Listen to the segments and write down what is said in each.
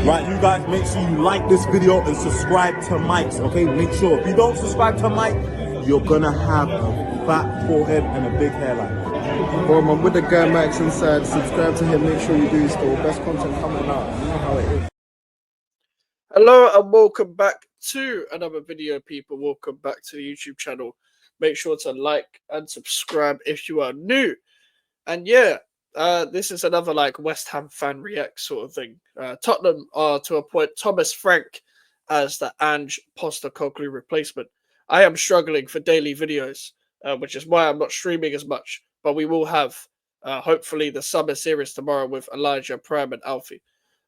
Right, you guys, make sure you like this video and subscribe to Mike's, okay? Make sure. If you don't subscribe to Mike, you're gonna have a fat forehead and a big hairline. Bro, I'm with the guy Max inside. Subscribe to him. Make sure you do still. Best content coming out. You know how it is. Hello and welcome back to another video, people. Welcome back to the YouTube channel. Make sure to like and subscribe if you are new. And yeah, this is another like West Ham fan react sort of thing. Tottenham are to appoint Thomas Frank as the Ange Postecoglou replacement. I am struggling for daily videos, which is why I'm not streaming as much. But we will have hopefully the summer series tomorrow with Elijah, Prime, and Alfie.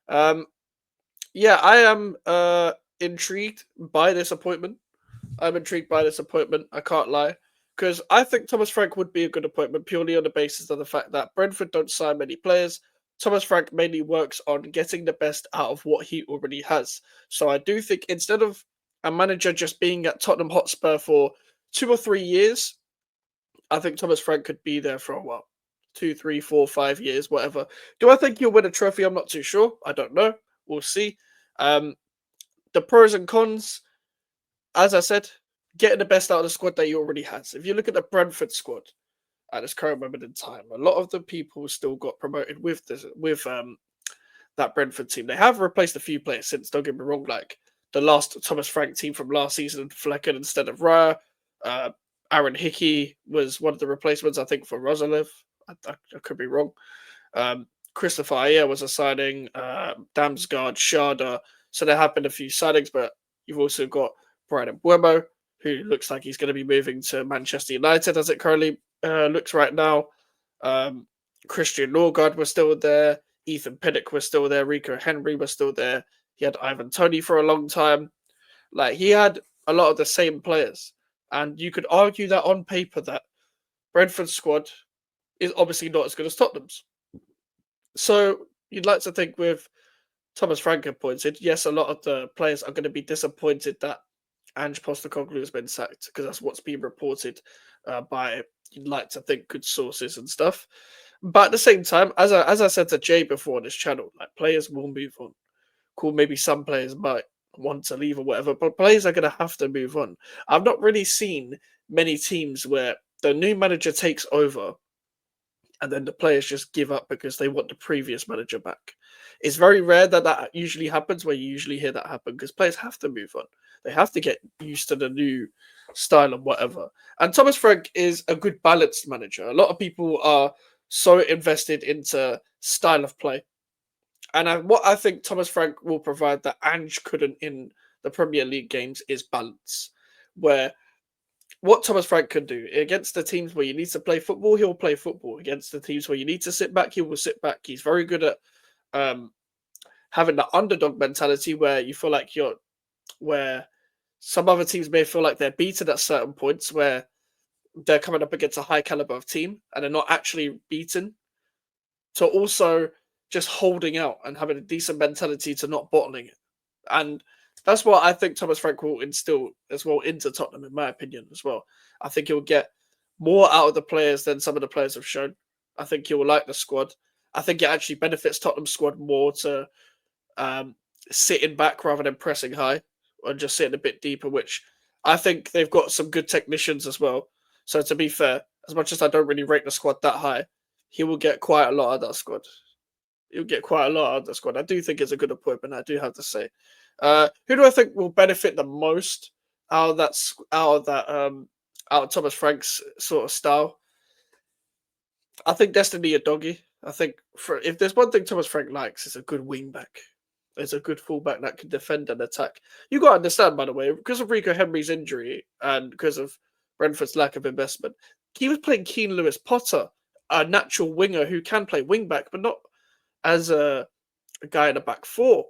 Yeah, I am intrigued by this appointment. I'm intrigued by this appointment. I can't lie. Because I think Thomas Frank would be a good appointment purely on the basis of the fact that Brentford don't sign many players. Thomas Frank mainly works on getting the best out of what he already has. So I do think instead of a manager just being at Tottenham Hotspur for 2 or 3 years, I think Thomas Frank could be there for a while. 2, 3, 4, 5 years, whatever. Do I think he'll win a trophy? I'm not too sure. I don't know. We'll see. The pros and cons, as I said, getting the best out of the squad that he already has. If you look at the Brentford squad at this current moment in time, a lot of the people still got promoted with that Brentford team. They have replaced a few players since, don't get me wrong, like the last Thomas Frank team from last season, Flecken instead of Raya. Aaron Hickey was one of the replacements, I think, for Rozolev. I could be wrong. Christopher Ayer was a signing, Damsgaard, Sharda. So there have been a few signings, but you've also got Brian Mbeumo, who looks like he's going to be moving to Manchester United as it currently looks right now. Christian Norgard was still there. Ethan Pinnock was still there. Rico Henry was still there. He had Ivan Toney for a long time. Like, he had a lot of the same players. And you could argue that on paper that Brentford's squad is obviously not as good as Tottenham's. So you'd like to think with Thomas Frank appointed, yes, a lot of the players are going to be disappointed that Ange Postecoglou has been sacked, because that's what's being reported by, you'd like to think, good sources and stuff. But at the same time, as I said to Jay before on this channel, like, players will move on. Cool, maybe some players might want to leave or whatever, but players are going to have to move on. I've not really seen many teams where the new manager takes over and then the players just give up because they want the previous manager back. It's very rare that that usually happens, where you usually hear that happen, because players have to move on. They have to get used to the new style and whatever. And Thomas Frank is a good balanced manager. A lot of people are so invested into style of play. And what I think Thomas Frank will provide that Ange couldn't in the Premier League games is balance. Where what Thomas Frank can do against the teams where you need to play football, he'll play football. Against the teams where you need to sit back, he will sit back. He's very good at having the underdog mentality, where you feel like where some other teams may feel like they're beaten at certain points, where they're coming up against a high caliber of team and they're not actually beaten. So also just holding out and having a decent mentality to not bottling it. And that's what I think Thomas Frank will instill as well into Tottenham, in my opinion, as well. I think he'll get more out of the players than some of the players have shown. I think he will like the squad. I think it actually benefits Tottenham's squad more to sitting back rather than pressing high, or just sitting a bit deeper, which I think they've got some good technicians as well. So to be fair, as much as I don't really rate the squad that high, he will get quite a lot of that squad. He'll get quite a lot out of the squad. I do think it's a good appointment, I do have to say. Who do I think will benefit the most out of Thomas Frank's sort of style? I think Destiny Udogie. I think if there's one thing Thomas Frank likes, it's a good wingback. It's a good fullback that can defend and attack. You got to understand, by the way, because of Rico Henry's injury and because of Brentford's lack of investment, he was playing Keane Lewis Potter, a natural winger who can play wingback, but not as a guy in a back four.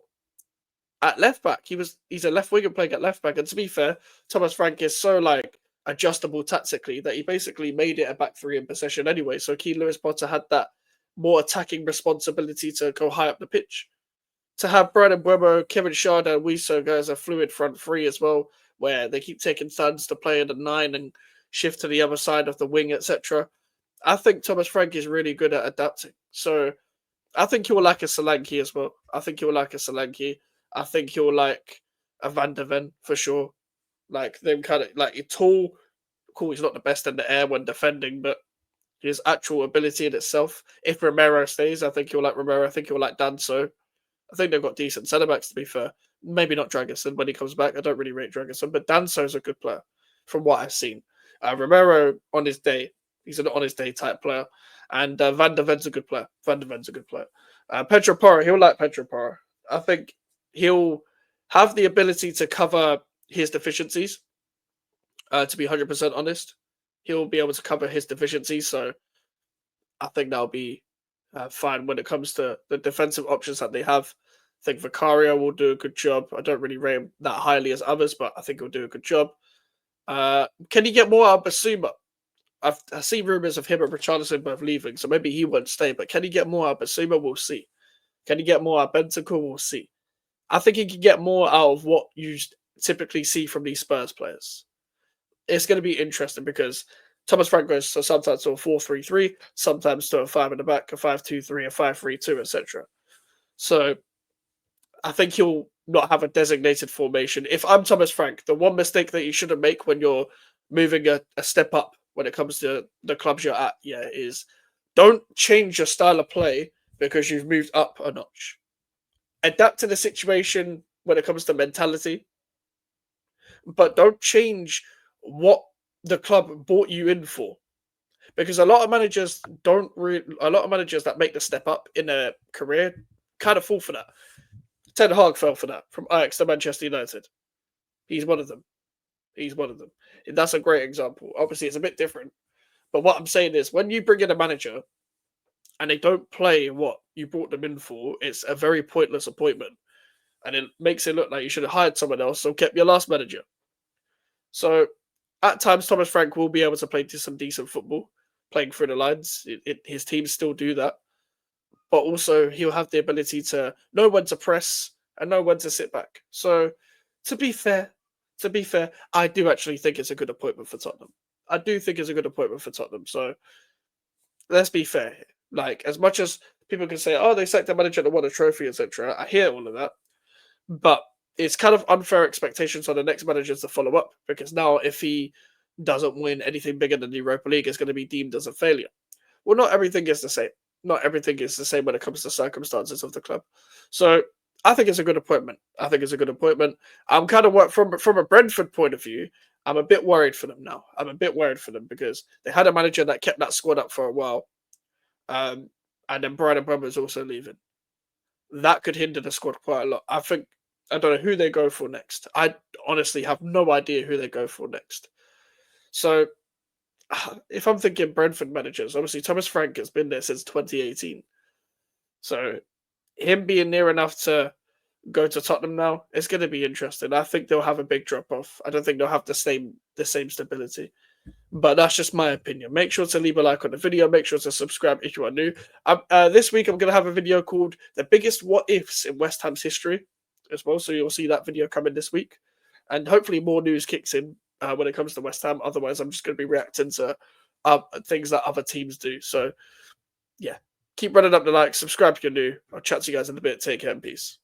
At left back, he's a left winger playing at left back. And to be fair, Thomas Frank is so like adjustable tactically that he basically made it a back three in possession anyway. So Keane Lewis Potter had that more attacking responsibility to go high up the pitch. To have Brian Mbeumo, Kevin Sharda, and Wiso go as a fluid front three as well, where they keep taking turns to play in the 9 and shift to the other side of the wing, etc. I think Thomas Frank is really good at adapting. So I think you'll like a Solanke as well. I think you'll like a Solanke. I think you'll like a Van der Ven for sure. Like them kind of like you're tall. Cool, he's not the best in the air when defending, but his actual ability in itself. If Romero stays, I think you'll like Romero. I think you'll like Danso. I think they've got decent centre backs to be fair. Maybe not Dragonson when he comes back. I don't really rate Dragonson, but Danso's a good player from what I've seen. Romero on his day, he's an on his day type player, and Van der Ven's a good player. Van der Ven's a good player. Pedro Porro, he'll like Pedro Porro. I think he'll have the ability to cover his deficiencies. To be 100% honest, he'll be able to cover his deficiencies. So I think that'll be fine when it comes to the defensive options that they have. I think Vicario will do a good job. I don't really rate him that highly as others, but I think he'll do a good job. Can he get more out of Basuma? I see rumours of him and Richarlison both leaving, so maybe he won't stay. But can he get more out of Basuma? We'll see. Can he get more out of Bentancur? We'll see. I think he can get more out of what you typically see from these Spurs players. It's going to be interesting because Thomas Frank goes so sometimes to a 4-3-3, sometimes to a 5 in the back, a 5-2-3, a 5-3-2, etc. So I think he'll not have a designated formation. If I'm Thomas Frank, the one mistake that you shouldn't make when you're moving a step up when it comes to the clubs you're at, is don't change your style of play because you've moved up a notch. Adapt to the situation when it comes to mentality, but don't change what the club brought you in for. Because a lot of managers that make the step up in their career kind of fall for that. Ten Hag fell for that from Ajax to Manchester United. He's one of them. That's a great example. Obviously, it's a bit different. But what I'm saying is, when you bring in a manager and they don't play what you brought them in for, it's a very pointless appointment. And it makes it look like you should have hired someone else or kept your last manager. So, at times, Thomas Frank will be able to play some decent football, playing through the lines. His teams still do that. But also, he'll have the ability to know when to press and know when to sit back. So, to be fair, I do actually think it's a good appointment for Tottenham. So, let's be fair. Like, as much as people can say, oh, they sacked the manager that won a trophy, etc., I hear all of that. But it's kind of unfair expectations on the next managers to follow up, because now if he doesn't win anything bigger than the Europa League, it's going to be deemed as a failure. Well, not everything is the same. Not everything is the same when it comes to circumstances of the club. So I think it's a good appointment. I'm kind of from a Brentford point of view. I'm a bit worried for them now. Because they had a manager that kept that squad up for a while. And then Brian Brummer is also leaving. That could hinder the squad quite a lot. I don't know who they go for next. I honestly have no idea who they go for next. So if I'm thinking Brentford managers, obviously Thomas Frank has been there since 2018. So him being near enough to go to Tottenham now, it's going to be interesting. I think they'll have a big drop off. I don't think they'll have the same stability. But that's just my opinion. Make sure to leave a like on the video. Make sure to subscribe if you are new. This week I'm going to have a video called The Biggest What Ifs in West Ham's History as well. So you'll see that video coming this week. And hopefully more news kicks in when it comes to West Ham. Otherwise, I'm just going to be reacting to things that other teams do. So, yeah. Keep running up the likes. Subscribe if you're new. I'll chat to you guys in a bit. Take care and peace.